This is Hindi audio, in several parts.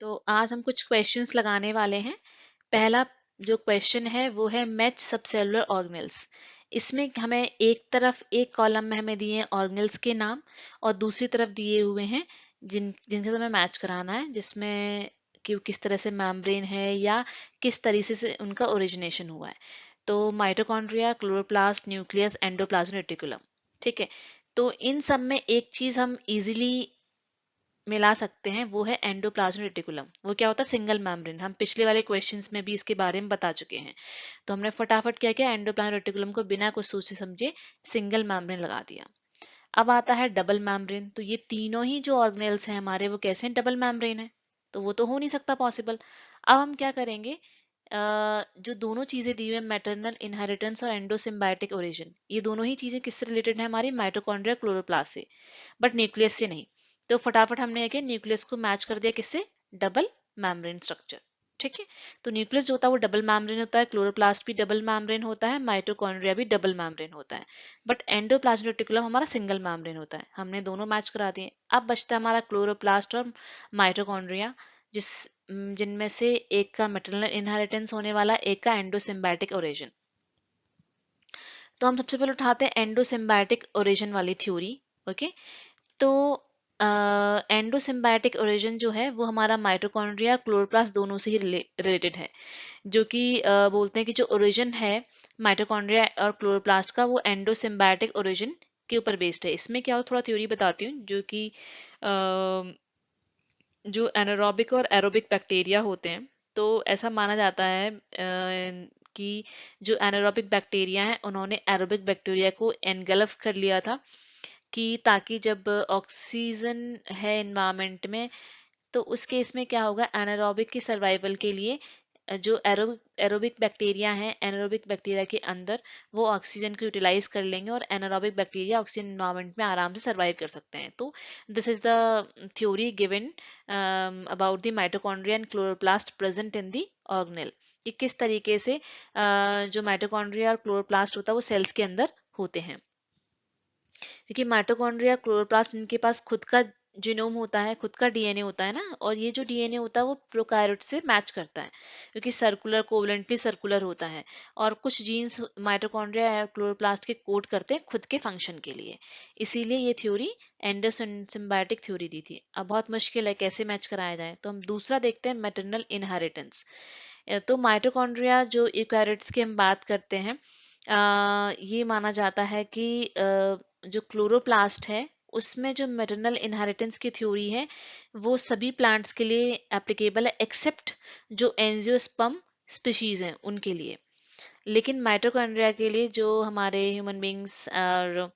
तो आज हम कुछ क्वेश्चंस लगाने वाले हैं। पहला जो क्वेश्चन है वो है मैच सबसेलुलर ऑर्गेनेल्स। इसमें हमें एक तरफ एक कॉलम में हमें दिए हैं ऑर्गेनेल्स के नाम और दूसरी तरफ दिए हुए हैं जिनसे हमें मैच कराना है, जिसमें कि वो किस तरह से मेम्ब्रेन है या किस तरीके से उनका ओरिजिनेशन हुआ है। तो mitochondria, chloroplast, nucleus, endoplasm reticulum. ठीक है, तो इन सब में एक चीज हम इजीली मिला सकते हैं, वो है एंडोप्लाज्म रेटिकुलम। वो क्या होता है? Single membrane. हम पिछले वाले क्वेश्चंस में भी इसके बारे में बता चुके हैं। तो हमने फटाफट क्या किया, एंडोप्लाज्म रेटिकुलम को बिना कुछ सोचे समझे सिंगल मेम्ब्रेन लगा दिया। अब आता है डबल मेम्ब्रेन। तो ये तीनों ही जो ऑर्गेनेल्स हैं हमारे, वो कैसे हैं? डबल मेम्ब्रेन है। तो वो तो हो नहीं सकता पॉसिबल। अब हम क्या करेंगे, जो दोनों चीजें दी हुई है, मैटरनल इनहेरिटेंस और एंडोसिम्बायोटिक ओरिजिन, ये दोनों ही चीजें किससे रिलेटेड है? हमारी माइटोकॉन्ड्रिया, क्लोरोप्लास्ट से, बट न्यूक्लियस से नहीं। तो फटाफट हमने क्या, न्यूक्लियस को मैच कर दिया किससे? Double membrane structure. ठीक है, तो न्यूक्लियस जो होता है वो डबल मेम्ब्रेन होता है, क्लोरोप्लास्ट भी डबल मेम्ब्रेन होता है, माइटोकॉन्ड्रिया भी डबल मेम्ब्रेन होता है। बट एंडोप्लाज्म रेटिकुलम हमारा सिंगल मेम्ब्रेन होता है। हमने दोनों मैच करा दिए। अब बचता है हमारा क्लोरोप्लास्ट और माइटोकॉन्ड्रिया, जिस जिनमें से एक का मैटरनल इनहेरिटेंस होने वाला, एक का एंडोसिम्बायोटिक ओरिजिन। तो हम सबसे पहले उठाते हैं एंडोसिम्बायोटिक ओरिजिन वाली थ्योरी। ओके, तो एंडोसिम्बायोटिक ओरिजिन जो है वो हमारा माइटोकॉन्ड्रिया, क्लोरोप्लास्ट दोनों से ही रिलेटेड है। जो कि बोलते हैं कि जो ओरिजिन है माइटोकॉन्ड्रिया और क्लोरोप्लास्ट का, वो एंडोसिम्बायोटिक ओरिजिन के ऊपर बेस्ड है। इसमें क्या हो, थोड़ा थ्योरी बताती हूँ। जो कि जो एनारोबिक और एरोबिक बैक्टीरिया होते हैं, तो ऐसा माना जाता है कि जो एनारोबिक बैक्टीरिया हैं उन्होंने एरोबिक बैक्टीरिया को एनगल्फ कर लिया था, कि ताकि जब ऑक्सीजन है इन्वायरमेंट में, तो उस केस में क्या होगा, एनारोबिक की सर्वाइवल के लिए जो एरोबिक बैक्टीरिया हैं, एनारोबिक बैक्टीरिया के अंदर वो ऑक्सीजन को यूटिलाइज कर लेंगे और एनारोबिक बैक्टीरिया ऑक्सीजन इन्वायरमेंट में आराम से सर्वाइव कर सकते हैं। तो this is the theory given about the mitochondria and chloroplast present in the organelle, कि किस तरीके से जो माइटोकॉन्ड्रिया और क्लोरोप्लास्ट होता है वो सेल्स के अंदर होते हैं। क्योंकि माइटोकॉन्ड्रिया, क्लोरोप्लास्ट, इनके पास खुद का जीनोम होता है, खुद का डीएनए होता है ना, और ये जो डीएनए होता है वो प्रोकैरियोट से मैच करता है, क्योंकि सर्कुलर, कोवलेंटली सर्कुलर होता है। और कुछ जीन्स माइटोकॉन्ड्रिया या क्लोरोप्लास्ट के कोड करते हैं खुद के फंक्शन के लिए। इसीलिए ये थ्योरी एंडोसिम्बायोटिक थ्योरी दी थी। अब बहुत मुश्किल है कैसे मैच कराया जाए, तो हम दूसरा देखते हैं, मैटरनल इनहेरिटेंस। तो माइटोकॉन्ड्रिया जो यूकैरियोट्स की हम बात करते हैं, ये माना जाता है कि जो क्लोरोप्लास्ट है उसमें जो मैटरनल इनहेरिटेंस की थ्योरी है वो सभी प्लांट्स के लिए एप्लीकेबल है, एक्सेप्ट जो एंजियोस्पर्म स्पीशीज हैं उनके लिए। लेकिन माइटोकॉन्ड्रिया के लिए, जो हमारे ह्यूमन बींग्स और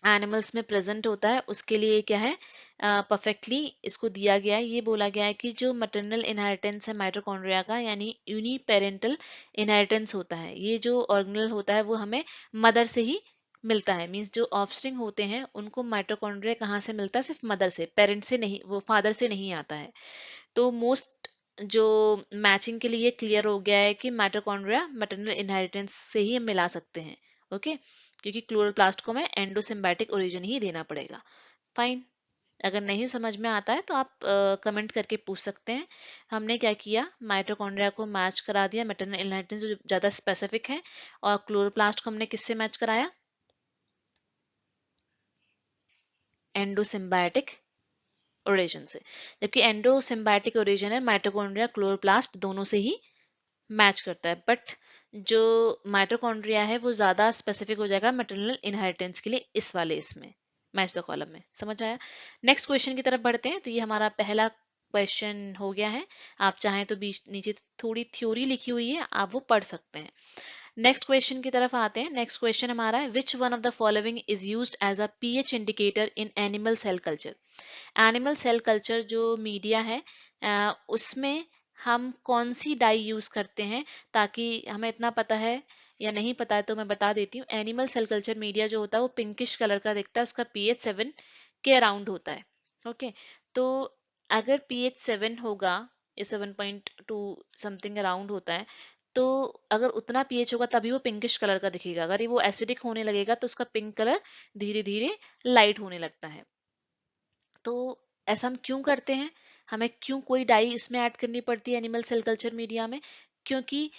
एनिमल्स में प्रेजेंट होता है, उसके लिए क्या है, परफेक्टली इसको दिया गया है। ये बोला गया है कि जो मैटरनल इनहेरिटेंस है माइटोकॉन्ड्रिया का, यानी यूनी पेरेंटल इनहेरिटेंस होता है, ये जो ऑर्गेनल होता है वो हमें मदर से ही मिलता है। मींस जो ऑफस्प्रिंग होते हैं उनको माइटोकॉन्ड्रिया कहाँ से मिलता है? सिर्फ मदर से, पेरेंट से नहीं, वो फादर से नहीं आता है। तो मोस्ट जो मैचिंग के लिए क्लियर हो गया है कि माइटोकॉन्ड्रिया मैटरनल इनहेरिटेंस से ही हम मिला सकते हैं। ओके, क्योंकि क्लोरोप्लास्ट को हमें एंडोसिम्बायोटिक ओरिजिन ही देना पड़ेगा। फाइन। अगर नहीं समझ में आता है तो आप कमेंट करके पूछ सकते हैं। हमने क्या किया, माइटोकॉन्ड्रिया को मैच करा दिया मैटरनल इनहेरिटेंस जो ज्यादा स्पेसिफिक है, और क्लोरोप्लास्ट को हमने किससे मैच कराया? एंडोसिम्बायोटिक ओरिजिन से। जबकि एंडोसिम्बायोटिक ओरिजिन है माइटोकॉन्ड्रिया, क्लोरोप्लास्ट दोनों से ही मैच करता है। बट जो माइटोकॉन्ड्रिया है वो ज्यादा स्पेसिफिक हो जाएगा मैटरनल इनहेरिटेंस के लिए, इस वाले इसमें मैच द कॉलम में। समझ आया? नेक्स्ट क्वेश्चन की तरफ बढ़ते हैं। तो ये हमारा पहला क्वेश्चन हो गया है। आप चाहें तो बीच नीचे थोड़ी थ्योरी लिखी हुई है, आप वो पढ़ सकते हैं। नेक्स्ट क्वेश्चन की तरफ आते हैं। नेक्स्ट क्वेश्चन हमारा है, which one of the following is used as a pH indicator in animal cell culture. Animal cell culture जो मीडिया है, उसमें हम कौन सी डाई यूज करते हैं? ताकि हमें इतना पता है या नहीं पता है तो मैं बता देती हूँ। एनिमल सेल कल्चर मीडिया जो होता है वो पिंकिश कलर का दिखता है, उसका पीएच 7 के अराउंड होता है। ओके, तो अगर पीएच 7 होगा या 7.2 समथिंग अराउंड होता है, तो अगर उतना पीएच होगा तभी वो पिंकिश कलर का दिखेगा। अगर ये वो एसिडिक होने लगेगा तो उसका पिंक कलर धीरे धीरे लाइट होने लगता है। तो ऐसा हम क्यों करते हैं? हमें क्यों कोई डाई इसमें ऐड करनी पड़ती है एनिमल सेल कल्चर मीडिया में? क्योंकि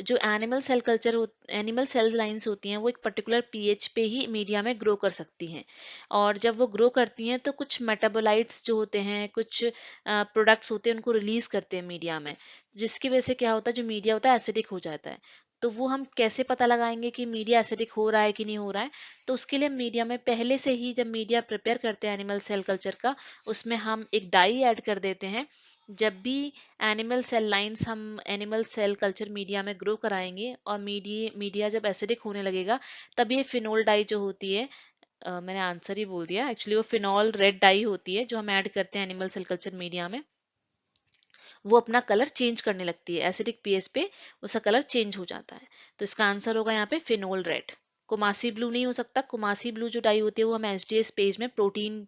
जो एनिमल सेल लाइंस होती हैं वो एक पर्टिकुलर पीएच पे ही मीडिया में ग्रो कर सकती हैं, और जब वो ग्रो करती हैं तो कुछ मेटाबोलाइट्स जो होते हैं, कुछ प्रोडक्ट्स होते हैं, उनको रिलीज करते हैं मीडिया में, जिसकी वजह से क्या होता है, जो मीडिया होता है एसिडिक हो जाता है। तो वो हम कैसे पता लगाएंगे कि मीडिया एसिडिक हो रहा है कि नहीं हो रहा है? तो उसके लिए मीडिया में पहले से ही, जब मीडिया प्रिपेयर करते हैं एनिमल सेल कल्चर का, उसमें हम एक डाई ऐड कर देते हैं। जब भी एनिमल सेल लाइंस हम एनिमल सेल कल्चर मीडिया में ग्रो कराएंगे और मीडिया जब एसिडिक होने लगेगा, तब ये फिनोल डाई जो होती है, मैंने आंसर ही बोल दिया, एक्चुअली वो फिनॉल रेड डाई होती है जो हम ऐड करते हैं एनिमल सेल कल्चर मीडिया में, वो अपना कलर चेंज करने लगती है एसिडिक पीएच पे, उसका कलर चेंज हो जाता है। तो इसका आंसर होगा यहाँ पे फिनोल रेड। कुमासी ब्लू नहीं हो सकता। कुमासी ब्लू जो डाई होती है वो हम एसडीएस पेज में प्रोटीन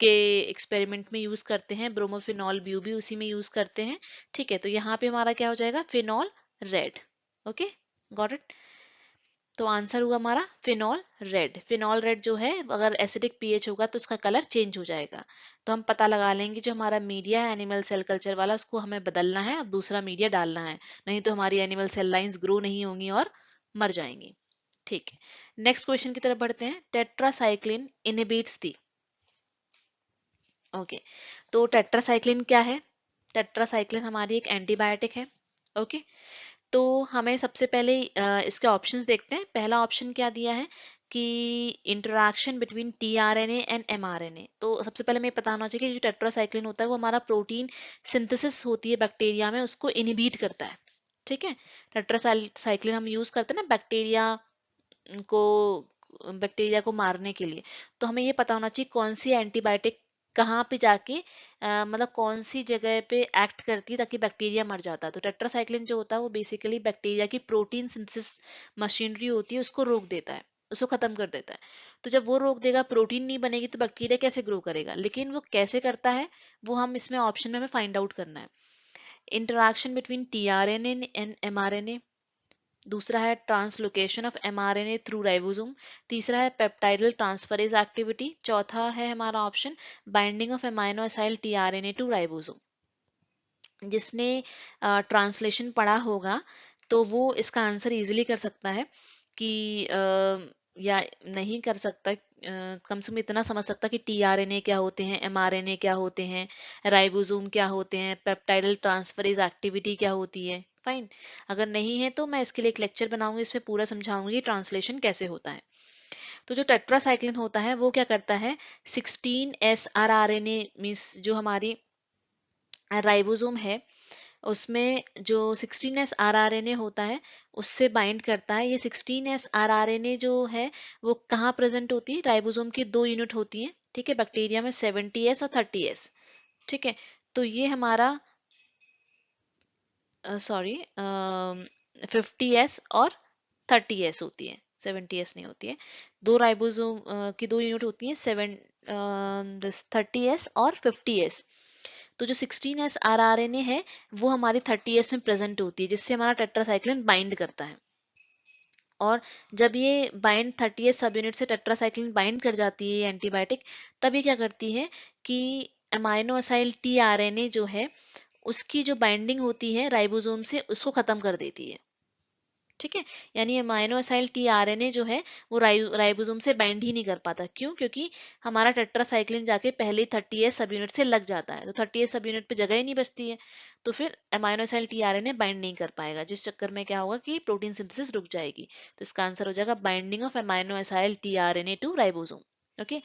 के एक्सपेरिमेंट में यूज करते हैं, ब्रोमोफिनॉल ब्यू भी उसी में यूज करते हैं। ठीक है, तो यहाँ पे हमारा क्या हो जाएगा, phenol red. Okay, got it. तो आंसर हुआ हमारा फिनॉल रेड। फिनॉल रेड जो है, अगर एसिडिक पीएच होगा तो उसका कलर चेंज हो जाएगा। तो हम पता लगा लेंगे जो हमारा मीडिया है एनिमल सेल कल्चर वाला, उसको हमें बदलना है, अब दूसरा मीडिया डालना है, नहीं तो हमारी एनिमल सेल लाइंस ग्रो नहीं होंगी और मर जाएंगी। ठीक है, नेक्स्ट क्वेश्चन की तरफ बढ़ते हैं। टेट्रासाइक्लिन इनहिबिट्स दी। ओके, तो टेट्रासाइक्लिन क्या है? टेट्रासाइक्लिन हमारी एक एंटीबायोटिक है। ओके, तो हमें सबसे पहले इसके ऑप्शंस देखते हैं। पहला ऑप्शन क्या दिया है कि interaction between tRNA and mRNA. तो सबसे पहले हमें पता होना चाहिए कि जो टेट्रासाइक्लिन होता है वो हमारा प्रोटीन सिंथेसिस होती है बैक्टीरिया में, उसको इनहिबिट करता है। ठीक है, टेट्रासाइक्लिन हम यूज करते हैं ना को बैक्टीरिया को मारने के लिए। तो हमें ये पता होना चाहिए कौन सी एंटीबायोटिक कहाँ पे जाके मतलब कौन सी जगह पे एक्ट करती है ताकि बैक्टीरिया मर जाता है। तो टेट्रासाइक्लिन जो होता है वो बेसिकली बैक्टीरिया की प्रोटीन सिंथेसिस मशीनरी होती है, उसको रोक देता है, उसको खत्म कर देता है। तो जब वो रोक देगा, प्रोटीन नहीं बनेगी, तो बैक्टीरिया कैसे ग्रो करेगा? लेकिन वो कैसे करता है वो हम इसमें ऑप्शन में हमें फाइंड आउट करना है। Interaction between tRNA and mRNA, दूसरा है translocation of mRNA through ribosome, तीसरा है पेप्टाइडल ट्रांसफरेज एक्टिविटी, चौथा है हमारा option binding of amino acyl tRNA to ribosome. जिसने ट्रांसलेशन पढ़ा होगा तो वो इसका आंसर इजीली कर सकता है कि या नहीं कर सकता, कम से कम इतना समझ सकता कि टीआरएनए क्या होते हैं, एमआरएनए क्या होते हैं, राइबोसोम क्या होते हैं, पेप्टाइडल ट्रांसफरेज एक्टिविटी क्या होती है। फाइन, अगर नहीं है तो मैं इसके लिए एक लेक्चर बनाऊंगी, इसमें पूरा समझाऊंगी ट्रांसलेशन कैसे होता है। तो जो टेट्रासाइक्लिन होता है वो क्या करता है, 16 S R R N A means जो हमारी राइबोसोम है उसमें जो 16s rRNA होता है उससे बाइंड करता है। ये 16s rRNA जो है वो कहाँ प्रेजेंट होती है, राइबोसोम की दो यूनिट होती हैं। ठीक है, बैक्टीरिया में 70s और 30s। ठीक है, तो ये हमारा 50s और 30s होती है, 70s नहीं होती है। दो राइबोसोम की दो यूनिट होती हैं, 30s और 50s। तो जो 16s rRNA है वो हमारी 30s में प्रेजेंट होती है, जिससे हमारा टेट्रासाइक्लिन बाइंड करता है। और जब ये बाइंड 30s सब यूनिट से टेट्रासाइक्लिन बाइंड कर जाती है एंटीबायोटिक, तब ये क्या करती है कि अमाइनो असाइल टीआरएनए जो है उसकी जो बाइंडिंग होती है राइबोसोम से, उसको खत्म कर देती है। ठीक है, यानी अमाइनो असाइल टीआरएनए जो है वो राइबोसोम से बाइंड ही नहीं कर पाता। क्यों? क्योंकि हमारा टेट्रासाइक्लिन जाके पहले 30s सब यूनिट से लग जाता है, तो 30s सब यूनिट पे जगह ही नहीं बचती है, तो फिर अमाइनो असाइल टीआरएनए बाइंड नहीं कर पाएगा, जिस चक्कर में क्या होगा कि प्रोटीन सिंथेसिस रुक जाएगी। तो इसका आंसर हो जाएगा binding of amino acyl tRNA to ribosome. Okay,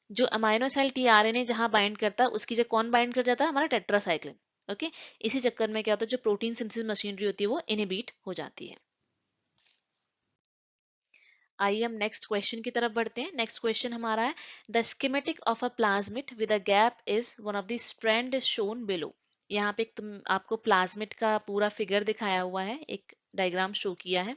जो अमाइनो असाइल टीआरएनए जहां बाइंड करता है उसकी जगह कौन बाइंड कर जाता है, हमारा टेट्रासाइक्लिन। ओके, इसी चक्कर में क्या होता है, जो प्रोटीन सिंथेसिस मशीनरी होती है वो इनहिबिट हो जाती है। आइए हम नेक्स्ट क्वेश्चन की तरफ बढ़ते हैं। नेक्स्ट क्वेश्चन हमारा है, the schematic of a plasmid with a gap is one of the strand is shown below. यहाँ पे आपको प्लाज्मिड का पूरा फिगर दिखाया हुआ है, एक डायग्राम शो किया है,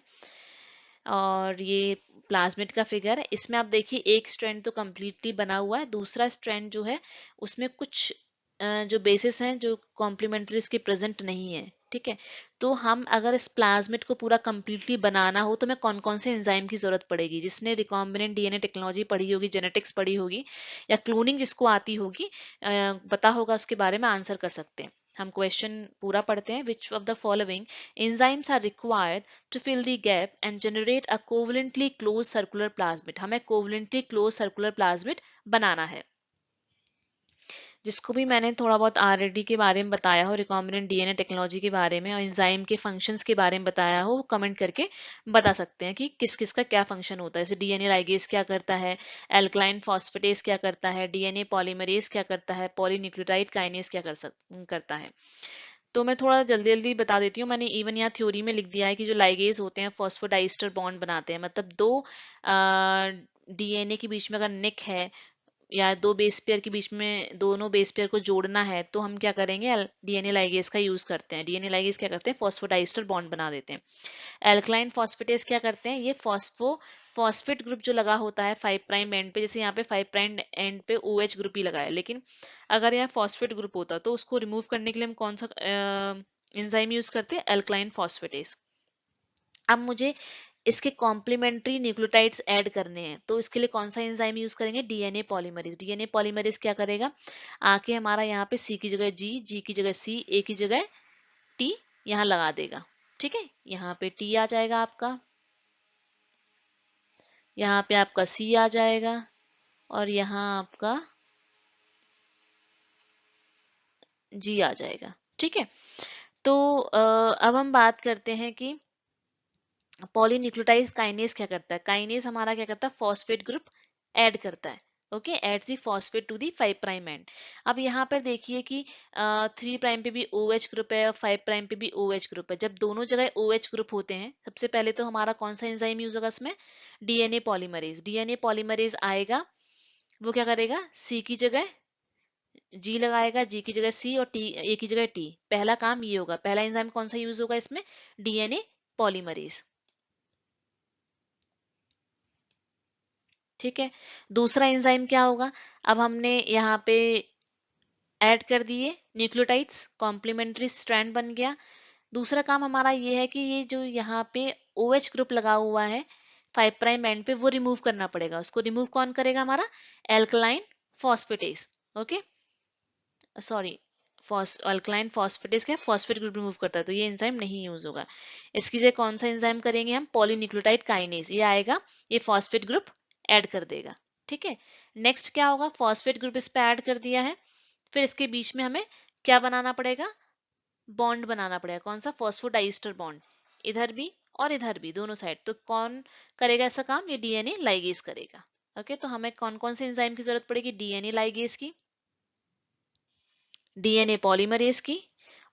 और ये प्लाज्मिड का फिगर है। इसमें आप देखिए एक स्ट्रैंड तो कम्प्लीटली बना हुआ है, दूसरा स्ट्रैंड जो है उसमें कुछ जो बेसिस हैं जो कॉम्प्लीमेंट्री इसके प्रेजेंट नहीं है। ठीक है। तो हम अगर इस प्लाज्मिड को पूरा कंप्लीटली बनाना हो तो हमें कौन कौन से एंजाइम की जरूरत पड़ेगी? जिसने रिकॉम्बिनेंट डीएनए टेक्नोलॉजी पढ़ी होगी, जेनेटिक्स पढ़ी होगी या क्लोनिंग जिसको आती होगी, पता होगा, उसके बारे में आंसर कर सकते हैं। हम क्वेश्चन पूरा पढ़ते हैं। Which of the following enzymes are required to fill the gap and generate a covalently close circular plasmid? हमें कोवलेंटली क्लोज सर्कुलर प्लाज्मिड बनाना है। जिसको भी मैंने थोड़ा बहुत आरएडी के बारे में बताया हो, रिकॉम्बिनेंट डीएनए टेक्नोलॉजी के बारे में और एंजाइम के फंक्शंस के बारे में बताया हो, वो कमेंट करके बता सकते हैं कि किस किस का क्या फंक्शन होता है। जैसे डीएनए लाइगेज क्या करता है, एल्कलाइन फॉस्फेटेज क्या करता है, डीएनए पॉलीमरेज क्या करता है, पॉलीन्यूक्लियोटाइड काइनेज क्या करता है। तो मैं थोड़ा जल्दी जल्दी बता देती हूँ। मैंने इवन यहाँ थ्योरी में लिख दिया है कि जो लाइगेज होते हैं फॉस्फोडाइस्टर बॉन्ड बनाते हैं, मतलब दो डीएनए के बीच में अगर निक है या दो बेस पेयर के बीच में दोनों बेस पेयर को जोड़ना है तो हम क्या करेंगे, डीएनए लाइगेज का यूज करते हैं। डीएनए लाइगेज क्या करते हैं, फॉस्फोडाइस्टर बॉन्ड बना देते हैं। एल्कलाइन फॉस्फेटेज क्या करते हैं, ये फॉस्फेट ग्रुप जो लगा होता है 5 प्राइम एंड पे, जैसे यहाँ पे 5 प्राइम एंड पे OH ग्रुप ही लगा है, लेकिन अगर यहाँ फॉस्फेट ग्रुप होता तो उसको रिमूव करने के लिए हम कौन सा एंजाइम यूज करते हैं, एल्कलाइन फॉस्फेटेज। अब मुझे इसके कॉम्प्लीमेंट्री न्यूक्लियोटाइड्स ऐड करने हैं, तो इसके लिए कौन सा एंजाइम यूज करेंगे, डीएनए पॉलीमरेज। डीएनए पॉलीमरेज क्या करेगा, आके हमारा यहाँ पे सी की जगह जी, जी की जगह सी, ए की जगह टी यहाँ लगा देगा। ठीक है, यहाँ पे टी आ जाएगा आपका, यहाँ पे आपका सी आ जाएगा और यहाँ आपका जी आ जाएगा। ठीक है। तो अब हम बात करते हैं कि पॉलीन्यूक्लियोटाइड काइनेज क्या करता है। काइनेज हमारा क्या करता है, फॉस्फेट ग्रुप ऐड करता है। Okay, add the phosphate to the 5 prime end. अब यहाँ पर देखिए कि 3 प्राइम पे भी OH ग्रुप है और 5 प्राइम पे भी OH ग्रुप है। जब दोनों जगह OH ग्रुप होते हैं, सबसे पहले तो हमारा कौन सा एंजाइम यूज होगा इसमें, डीएनए पॉलीमरेज। डीएनए पॉलीमरेज आएगा, वो क्या करेगा, सी की जगह जी लगाएगा, जी की जगह सी और टी, ए की जगह टी। पहला काम ये होगा। पहला एंजाइम कौन सा यूज होगा इसमें, डीएनए पॉलीमरेज। ठीक है। दूसरा एंजाइम क्या होगा, अब हमने यहाँ पे ऐड कर दिए न्यूक्लियोटाइड्स, कॉम्प्लीमेंट्री स्ट्रैंड बन गया। दूसरा काम हमारा ये है कि ये जो यहाँ पे OH ग्रुप लगा हुआ है 5 प्राइम एंड पे, वो रिमूव करना पड़ेगा। उसको रिमूव कौन करेगा, हमारा alkaline phosphatase. Okay, sorry, alkaline phosphatase क्या, फॉस्फेट ग्रुप रिमूव करता है, तो ये एंजाइम नहीं यूज होगा। इसकी जगह कौन सा एंजाइम करेंगे हम, पॉलीन्यूक्लियोटाइड काइनेज। ये आएगा, ये फॉस्फेट ग्रुप ऐड कर देगा। ठीक है। नेक्स्ट क्या होगा, फॉस्फेट ग्रुप इस पे ऐड कर दिया है, फिर इसके बीच में हमें क्या बनाना पड़ेगा, बॉन्ड बनाना पड़ेगा। कौन सा, फॉस्फोडाइस्टर बॉन्ड, इधर भी और इधर भी, दोनों साइड। तो कौन करेगा ऐसा काम, ये डीएनए लाइगेज करेगा। ओके, तो हमें कौन कौन से एंजाइम की जरूरत पड़ेगी, डीएनए लाइगेज की, डीएनए पॉलीमरेज की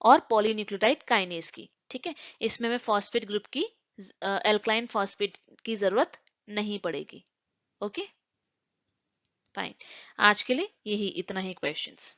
और पॉलीन्यूक्लियोटाइड काइनेज की। ठीक है, इसमें हमें फॉस्फेट ग्रुप की, एल्कलाइन फॉस्फेट की जरूरत नहीं पड़ेगी। Okay, fine. आज के लिए यही इतना ही क्वेश्चंस।